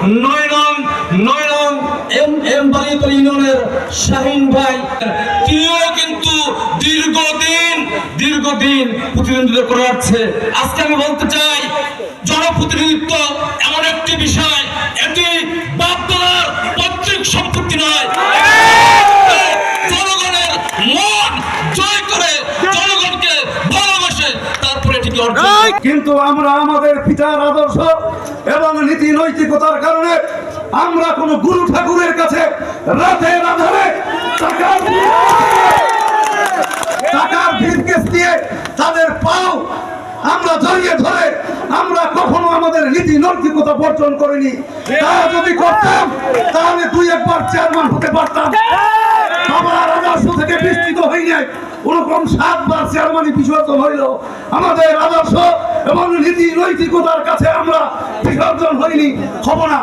9 নং এম বালিয়াতলা ইউনিয়নের শাহিন ভাই, তিনিও কিন্তু দীর্ঘদিন প্রতিনিধিত্ব করে আসছে। আজকে আমি বলতে চাই, জনপ্রতিনিধিত্ব এমন একটি বিষয়, এটি বাপদাদার পৈতৃক সম্পত্তি নয়। জনগণের মন জয় করে, জনগণকে ভালোবাসে, তারপরে এটিকে অর্জন। কিন্তু আমরা আমাদের পিতার আদর্শ এবং নীতি নৈতিকতার কারণে আমরা কোন গুরু ঠাকুরের কাছে রাতের আধারে টাকার ভিড়কেস দিয়ে তাদের পাও আমরা জড়িয়ে ধরে আমরা কখনো আমাদের নীতি নৈতিকতা বর্জন করিনি। তা যদি করতাম তাহলে 2-1 বার চেয়ারম্যান হতে পারতাম। আমার আদর্শ থেকে বিস্তৃত হয়ে যায় ওরকম 7 বার চেয়ারম্যানই বিসর্জন হইল। আমাদের আদর্শ এবং নীতি নৈতিকতার কাছে আমরা বিসর্জন হইনি, হব না।